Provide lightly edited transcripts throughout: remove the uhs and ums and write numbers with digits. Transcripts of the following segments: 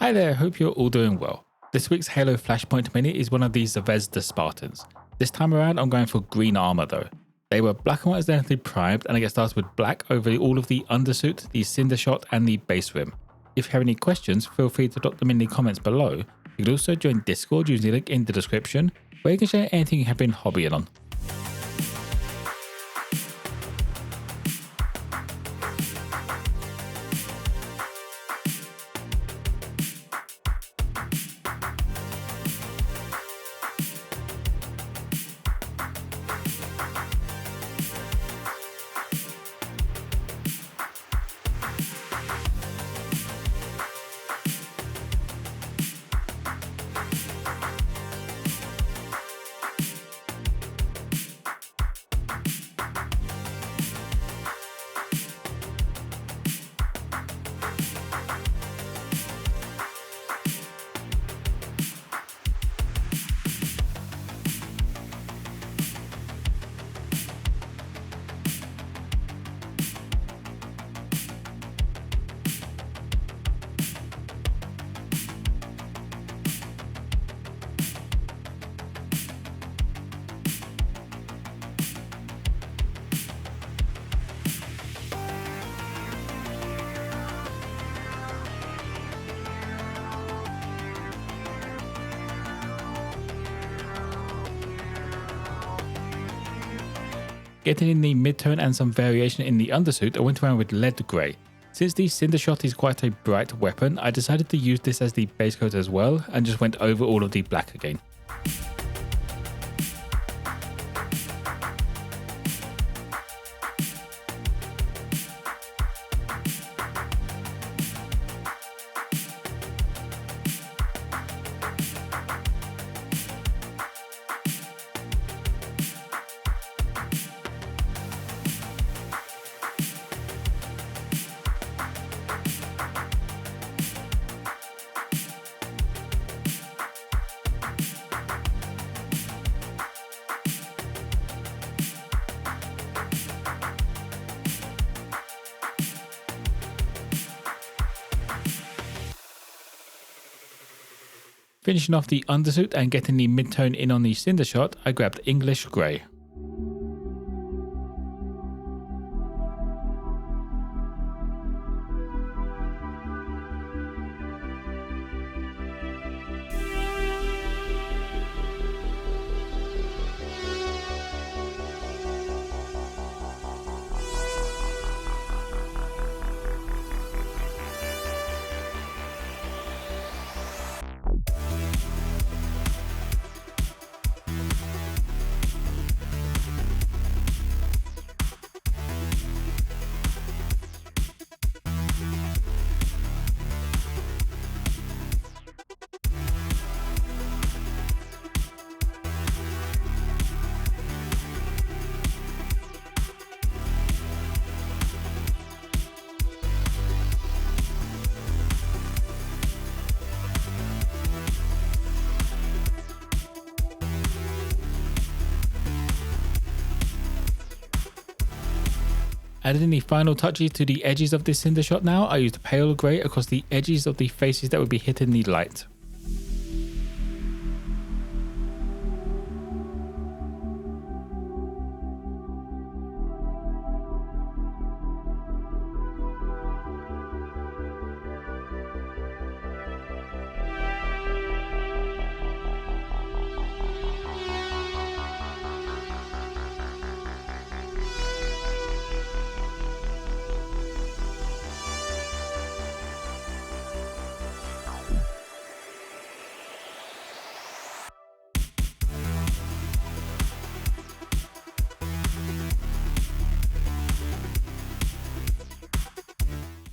Hi there, hope you're all doing well. This week's Halo Flashpoint mini is one of these Zvezda Spartans. This time around I'm going for green armor though. They were black and white identically primed, and I get started with black over all of the undersuit, the cinder shot and the base rim. If you have any questions, feel free to drop them in the comments below. You can also join Discord using the link in the description, where you can share anything you have been hobbying on. Getting in the mid-tone and some variation in the undersuit, I went around with lead grey. Since the cinder shot is quite a bright weapon, I decided to use this as the base coat as well and just went over all of the black again. Finishing off the undersuit and getting the mid-tone in on the cinder shot, I grabbed English Grey. Adding the final touches to the edges of this cinder shot now, I used pale grey across the edges of the faces that would be hitting the light.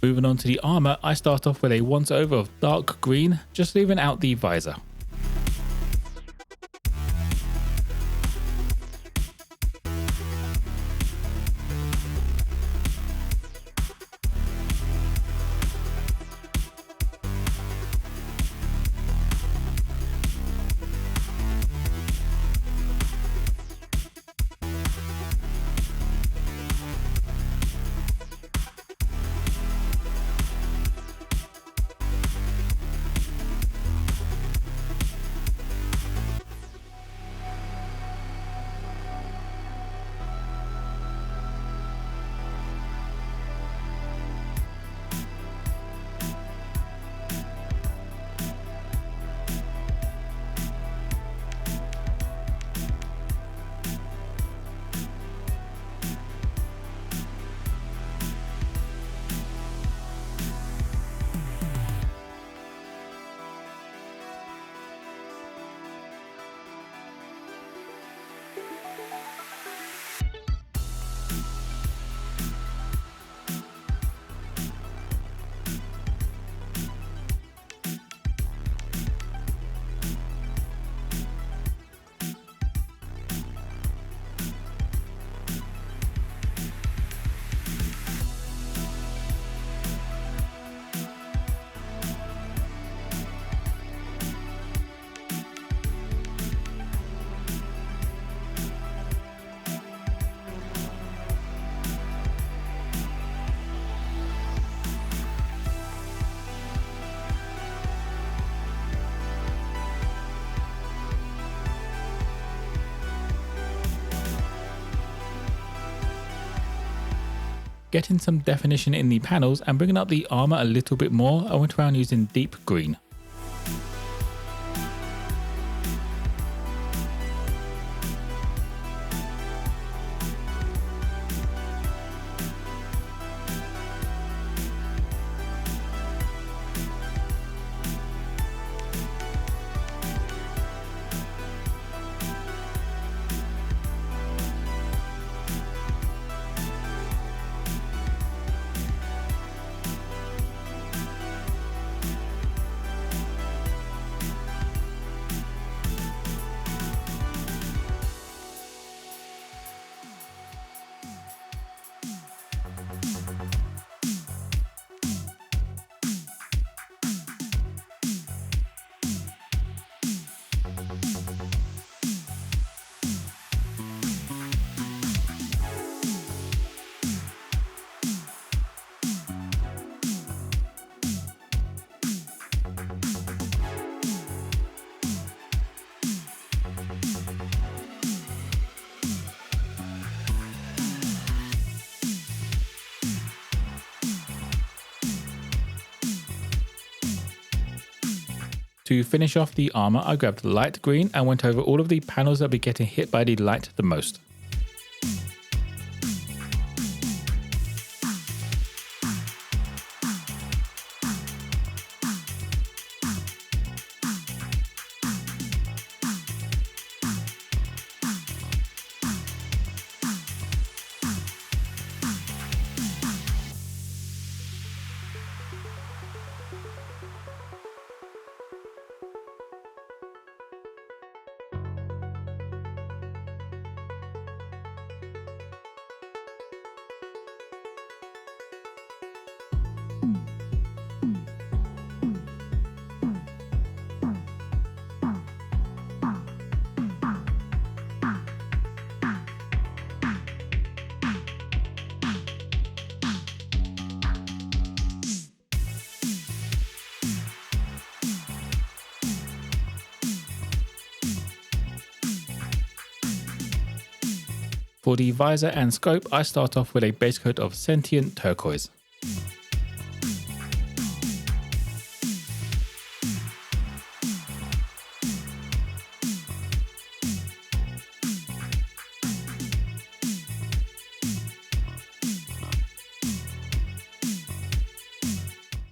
Moving on to the armour, I start off with a once over of dark green, just leaving out the visor. Getting some definition in the panels and bringing up the armor a little bit more, I went around using deep green. To finish off the armor, I grabbed light green and went over all of the panels that will be getting hit by the light the most. For the visor and scope, I start off with a base coat of Sentient Turquoise.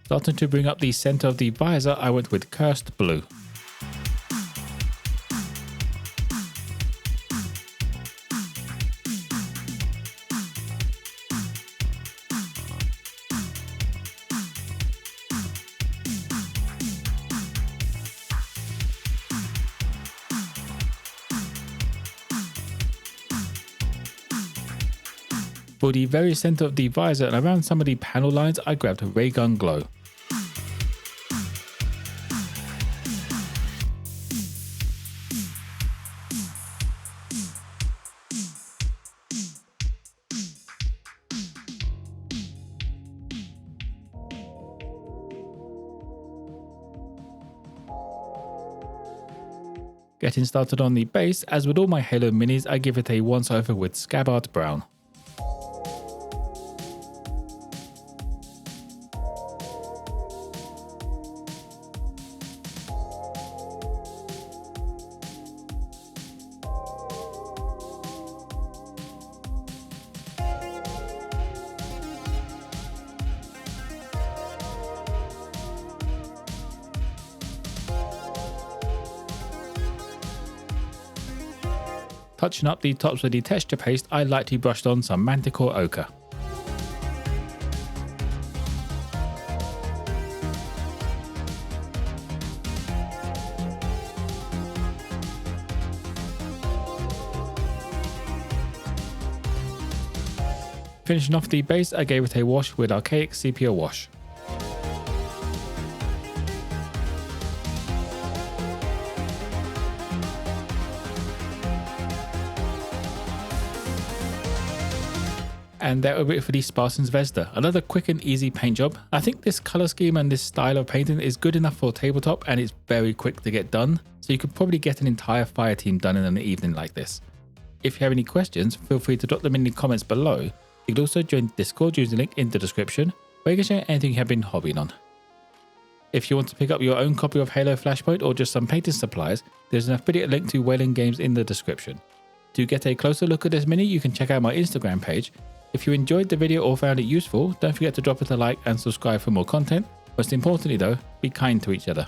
Starting to bring up the center of the visor, I went with Cursed Blue. For the very center of the visor and around some of the panel lines, I grabbed Ray Gun Glow. Getting started on the base, as with all my Halo minis, I give it a once over with Scabbard Brown. Touching up the tops with the texture paste, I lightly brushed on some Manticore Ochre. Finishing off the base, I gave it a wash with Archaic Sepia Wash. And that will be it for the Spartan Zvezda. Another quick and easy paint job. I think this color scheme and this style of painting is good enough for tabletop, and it's very quick to get done. So you could probably get an entire fire team done in an evening like this. If you have any questions, feel free to drop them in the comments below. You can also join Discord using the link in the description, where you can share anything you have been hobbying on. If you want to pick up your own copy of Halo Flashpoint or just some painting supplies, there's an affiliate link to Whaling Games in the description. To get a closer look at this mini, you can check out my Instagram page. If you enjoyed the video or found it useful, don't forget to drop it a like and subscribe for more content. Most importantly though, be kind to each other.